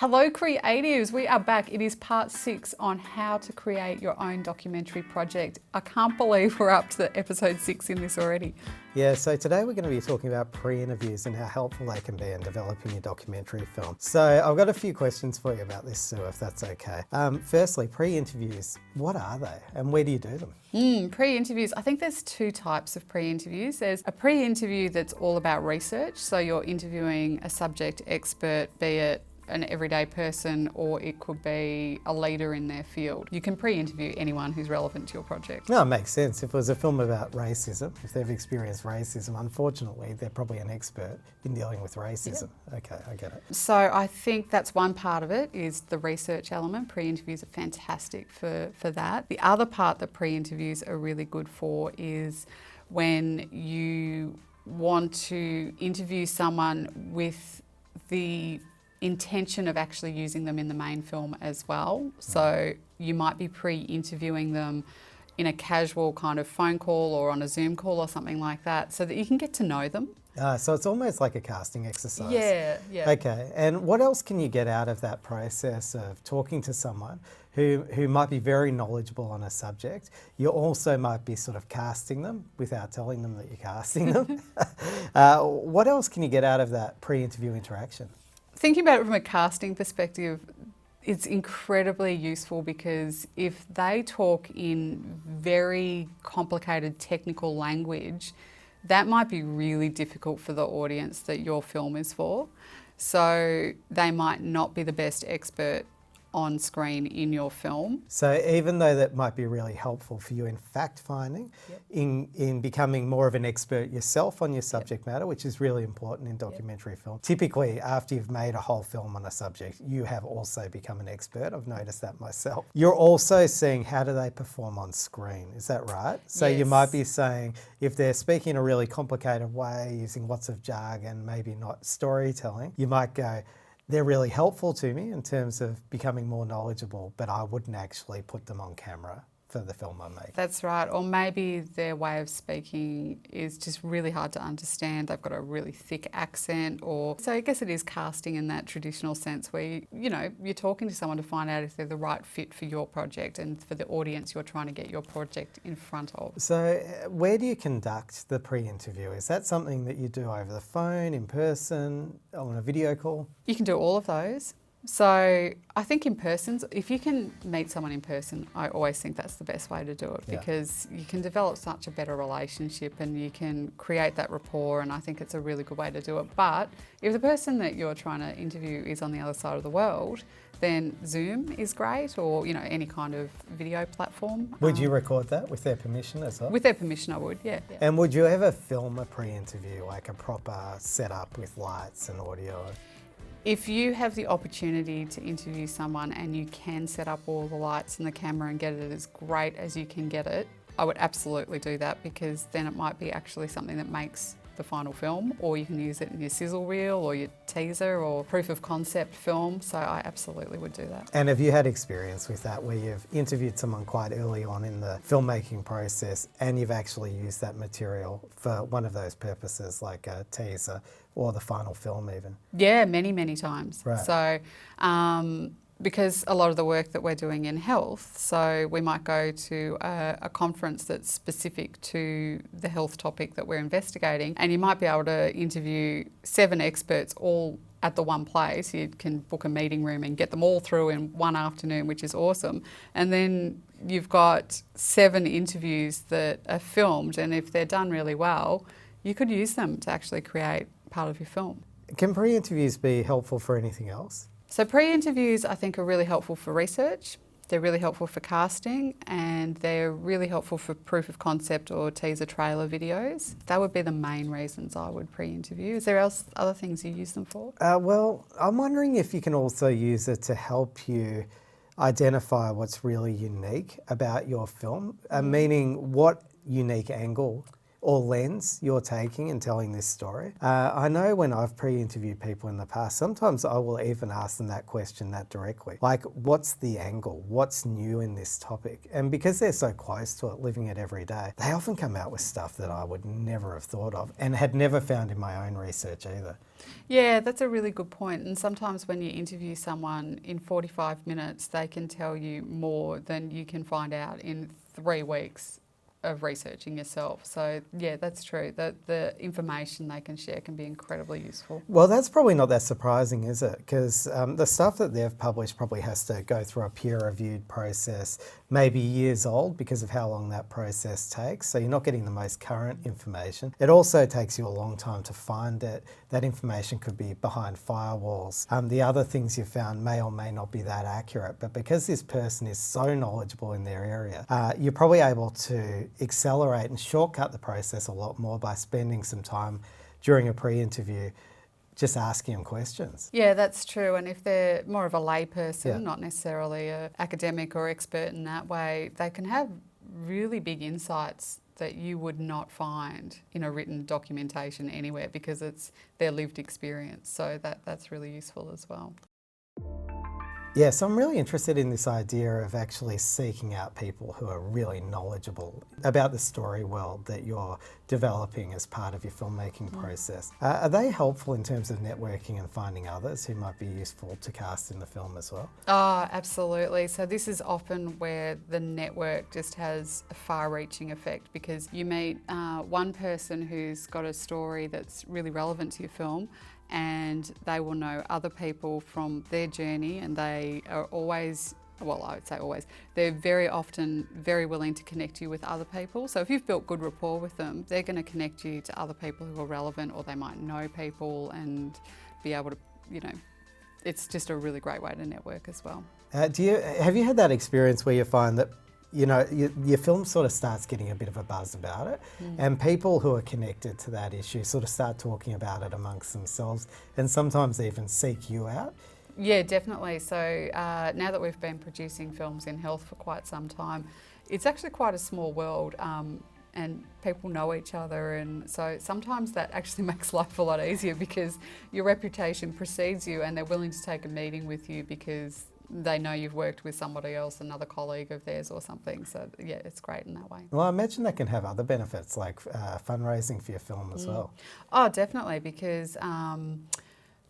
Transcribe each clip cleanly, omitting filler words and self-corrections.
Hello creatives, we are back. It is part 6 on how to create your own documentary project. I can't believe we're up to episode 6 in this already. Yeah, so today we're going to be talking about pre-interviews and how helpful they can be in developing your documentary film. So I've got a few questions for you about this, Sue, if that's okay. Firstly, pre-interviews, what are they and where do you do them? Pre-interviews, I think there's 2 types of pre-interviews. There's a pre-interview that's all about research, so you're interviewing a subject expert, be it an everyday person or it could be a leader in their field. You can pre-interview anyone who's relevant to your project. No, it makes sense. If it was a film about racism, if they've experienced racism, unfortunately, they're probably an expert in dealing with racism. Yeah. Okay, I get it. So I think that's one part of it, is the research element. Pre-interviews are fantastic for that. The other part that pre-interviews are really good for is when you want to interview someone with the intention of actually using them in the main film as well. So you might be pre-interviewing them in a casual kind of phone call or on a Zoom call or something like that, so that you can get to know them. So it's almost like a casting exercise. Yeah. Okay, and what else can you get out of that process of talking to someone who might be very knowledgeable on a subject? You also might be sort of casting them without telling them that you're casting them. What else can you get out of that pre-interview interaction? Thinking about it from a casting perspective, it's incredibly useful because if they talk in very complicated technical language, that might be really difficult for the audience that your film is for. So they might not be the best expert on screen in your film. So even though that might be really helpful for you in fact finding, in becoming more of an expert yourself on your subject matter, which is really important in documentary film. Typically, after you've made a whole film on a subject, you have also become an expert. I've noticed that myself. You're also seeing how do they perform on screen, is that right? So you might be saying, if they're speaking in a really complicated way, using lots of jargon, maybe not storytelling, you might go, they're really helpful to me in terms of becoming more knowledgeable, but I wouldn't actually put them on camera for the film I'm making. That's right. Or maybe their way of speaking is just really hard to understand. They've got a really thick accent, so I guess it is casting in that traditional sense where, you're talking to someone to find out if they're the right fit for your project and for the audience you're trying to get your project in front of. So where do you conduct the pre-interview? Is that something that you do over the phone, in person, on a video call? You can do all of those. So I think in person, if you can meet someone in person, I always think that's the best way to do it because you can develop such a better relationship and you can create that rapport, and I think it's a really good way to do it. But if the person that you're trying to interview is on the other side of the world, then Zoom is great, or any kind of video platform. Would you record that with their permission as well? With their permission, I would, yeah. And would you ever film a pre-interview, like a proper setup with lights and audio? If you have the opportunity to interview someone and you can set up all the lights and the camera and get it as great as you can get it, I would absolutely do that, because then it might be actually something that makes the final film, or you can use it in your sizzle reel or your teaser or proof of concept film. So I absolutely would do that. And have you had experience with that where you've interviewed someone quite early on in the filmmaking process and you've actually used that material for one of those purposes, like a teaser or the final film even? Yeah, many times. Right. So because a lot of the work that we're doing in health, so we might go to a conference that's specific to the health topic that we're investigating, and you might be able to interview 7 experts all at the one place. You can book a meeting room and get them all through in one afternoon, which is awesome. And then you've got 7 interviews that are filmed, and if they're done really well, you could use them to actually create part of your film. Can pre-interviews be helpful for anything else? So pre-interviews I think are really helpful for research, they're really helpful for casting, and they're really helpful for proof of concept or teaser trailer videos. That would be the main reasons I would pre-interview. Is there other things you use them for? Well, I'm wondering if you can also use it to help you identify what's really unique about your film, meaning what unique angle or lens you're taking in telling this story. I know when I've pre-interviewed people in the past, sometimes I will even ask them that question that directly. Like, what's the angle? What's new in this topic? And because they're so close to it, living it every day, they often come out with stuff that I would never have thought of and had never found in my own research either. Yeah, that's a really good point. And sometimes when you interview someone in 45 minutes, they can tell you more than you can find out in 3 weeks of researching yourself. So yeah, that's true. The information they can share can be incredibly useful. Well, that's probably not that surprising, is it? Because the stuff that they've published probably has to go through a peer-reviewed process, maybe years old because of how long that process takes. So you're not getting the most current information. It also takes you a long time to find it. That information could be behind firewalls. The other things you've found may or may not be that accurate, but because this person is so knowledgeable in their area, you're probably able to accelerate and shortcut the process a lot more by spending some time during a pre-interview just asking them questions. Yeah, that's true. And if they're more of a lay person, Yeah. not necessarily an academic or expert in that way, they can have really big insights that you would not find in a written documentation anywhere because it's their lived experience. So that's really useful as well. Yeah, so I'm really interested in this idea of actually seeking out people who are really knowledgeable about the story world that you're developing as part of your filmmaking process. Are they helpful in terms of networking and finding others who might be useful to cast in the film as well? Oh, absolutely. So this is often where the network just has a far-reaching effect because you meet one person who's got a story that's really relevant to your film, and they will know other people from their journey, and they are always, well, I would say always, they're very often very willing to connect you with other people. So if you've built good rapport with them, they're going to connect you to other people who are relevant, or they might know people and be able to, you know, it's just a really great way to network as well. Have you had that experience where you find that your film sort of starts getting a bit of a buzz about it, and people who are connected to that issue sort of start talking about it amongst themselves and sometimes even seek you out? Yeah, definitely. So now that we've been producing films in health for quite some time, it's actually quite a small world, and people know each other, and so sometimes that actually makes life a lot easier because your reputation precedes you and they're willing to take a meeting with you because they know you've worked with somebody else, another colleague of theirs or something. So yeah, it's great in that way. Well, I imagine that can have other benefits like fundraising for your film as well. Oh, definitely, because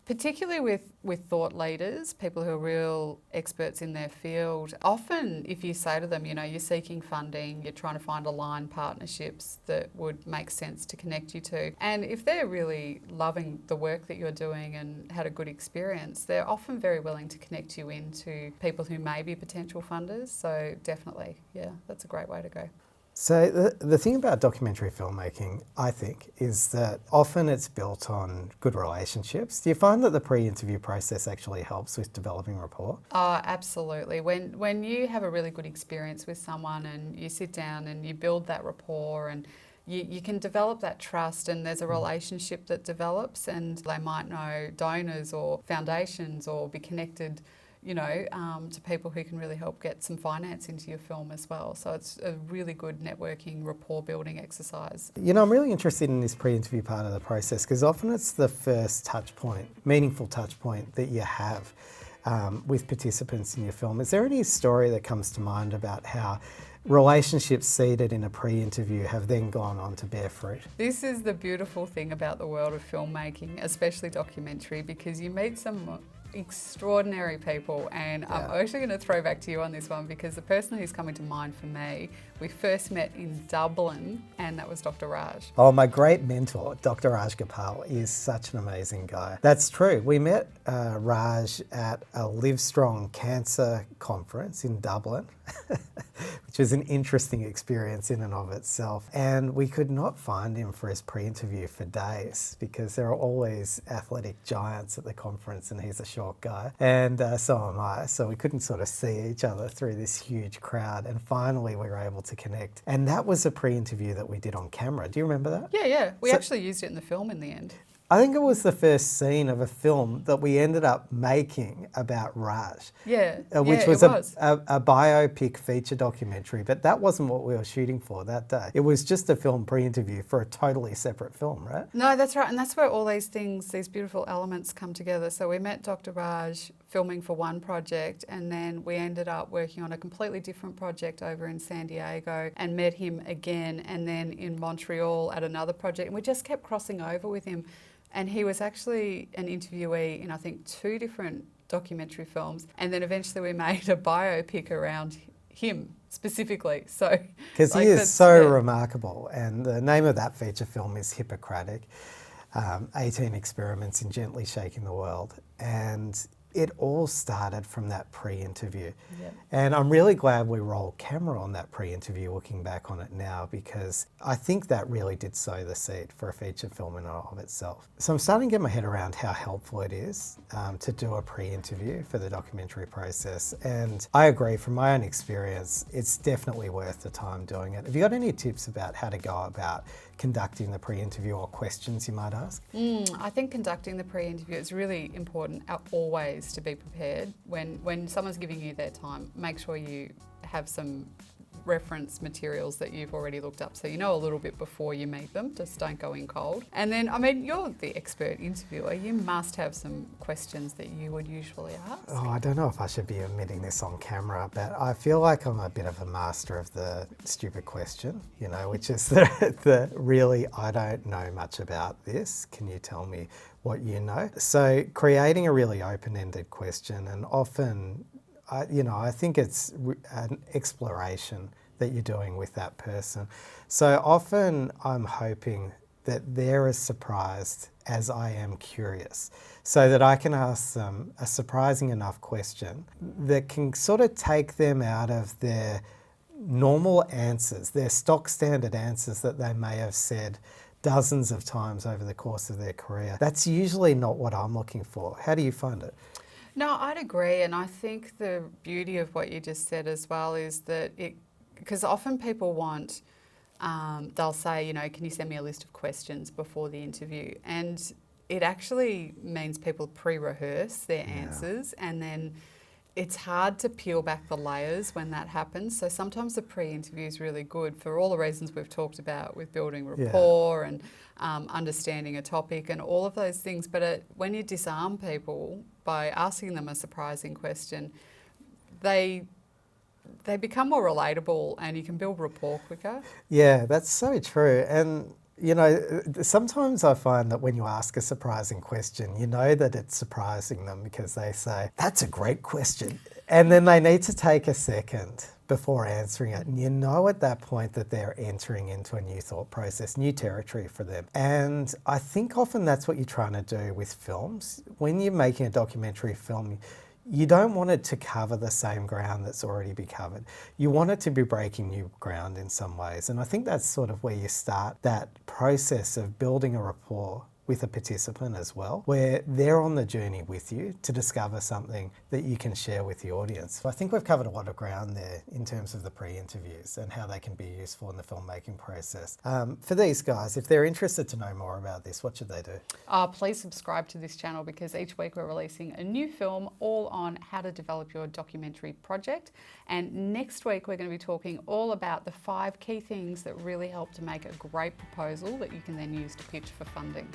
particularly with thought leaders, people who are real experts in their field, often if you say to them, you know, you're seeking funding, you're trying to find aligned partnerships that would make sense to connect you to. And if they're really loving the work that you're doing and had a good experience, they're often very willing to connect you into people who may be potential funders. So definitely, yeah, that's a great way to go. So the thing about documentary filmmaking, I think, is that often it's built on good relationships. Do you find that the pre-interview process actually helps with developing rapport? Oh, absolutely. When you have a really good experience with someone and you sit down and you build that rapport and you can develop that trust, and there's a relationship that develops, and they might know donors or foundations or be connected, you know, to people who can really help get some finance into your film as well. So it's a really good networking, rapport building exercise. You know, I'm really interested in this pre-interview part of the process because often it's the first touch point, meaningful touch point that you have with participants in your film. Is there any story that comes to mind about how relationships seeded in a pre-interview have then gone on to bear fruit? This is the beautiful thing about the world of filmmaking, especially documentary, because you meet some extraordinary people, and I'm actually going to throw back to you on this one because the person who's coming to mind for me, we first met in Dublin, and that was Dr. Raj. Oh, my great mentor, Dr. Raj Gopal, is such an amazing guy. That's true. We met Raj at a Livestrong Cancer Conference in Dublin, which was an interesting experience in and of itself. And we could not find him for his pre-interview for days because there are always athletic giants at the conference and he's a short guy. And so am I. So we couldn't sort of see each other through this huge crowd. And finally we were able to connect. And that was a pre-interview that we did on camera. Do you remember that? Yeah. We actually used it in the film in the end. I think it was the first scene of a film that we ended up making about Raj. Yeah, Which yeah, was, it was. a biopic feature documentary, but that wasn't what we were shooting for that day. It was just a film pre-interview for a totally separate film, right? No, that's right. And that's where all these things, these beautiful elements come together. So we met Dr. Raj filming for one project, and then we ended up working on a completely different project over in San Diego and met him again, and then in Montreal at another project. And we just kept crossing over with him. And he was actually an interviewee in, I think, 2 different documentary films. And then eventually we made a biopic around him specifically. So, because like, he is so yeah. remarkable. And the name of that feature film is Hippocratic, 18 Experiments in Gently Shaking the World. And it all started from that pre-interview. Yeah. And I'm really glad we rolled camera on that pre-interview looking back on it now, because I think that really did sow the seed for a feature film in and of itself. So I'm starting to get my head around how helpful it is to do a pre-interview for the documentary process. And I agree, from my own experience, it's definitely worth the time doing it. Have you got any tips about how to go about conducting the pre-interview, or questions you might ask? I think conducting the pre-interview is really important always to be prepared. When someone's giving you their time, make sure you have some reference materials that you've already looked up, so you know a little bit before you meet them. Just don't go in cold. And then, I mean, you're the expert interviewer. You must have some questions that you would usually ask. Oh, I don't know if I should be admitting this on camera, but I feel like I'm a bit of a master of the stupid question, you know, which is the really, I don't know much about this. Can you tell me what you know? So creating a really open-ended question, and often, I think it's an exploration that you're doing with that person. So often I'm hoping that they're as surprised as I am curious, so that I can ask them a surprising enough question that can sort of take them out of their normal answers, their stock standard answers that they may have said dozens of times over the course of their career. That's usually not what I'm looking for. How do you find it? No, I'd agree, and I think the beauty of what you just said as well is that because often people want, they'll say, you know, can you send me a list of questions before the interview? And it actually means people pre-rehearse their answers, and then it's hard to peel back the layers when that happens. So sometimes the pre-interview is really good for all the reasons we've talked about, with building rapport and understanding a topic and all of those things. But when you disarm people by asking them a surprising question, they become more relatable, and you can build rapport quicker. Yeah, that's so true. And you know, sometimes I find that when you ask a surprising question, you know that it's surprising them because they say, that's a great question. And then they need to take a second before answering it. And you know at that point that they're entering into a new thought process, new territory for them. And I think often that's what you're trying to do with films. When you're making a documentary film, you don't want it to cover the same ground that's already been covered. You want it to be breaking new ground in some ways. And I think that's sort of where you start that process of building a rapport with a participant as well, where they're on the journey with you to discover something that you can share with the audience. So I think we've covered a lot of ground there in terms of the pre-interviews and how they can be useful in the filmmaking process. For these guys, if they're interested to know more about this, what should they do? Please subscribe to this channel, because each week we're releasing a new film all on how to develop your documentary project. And next week we're going to be talking all about the 5 key things that really help to make a great proposal that you can then use to pitch for funding.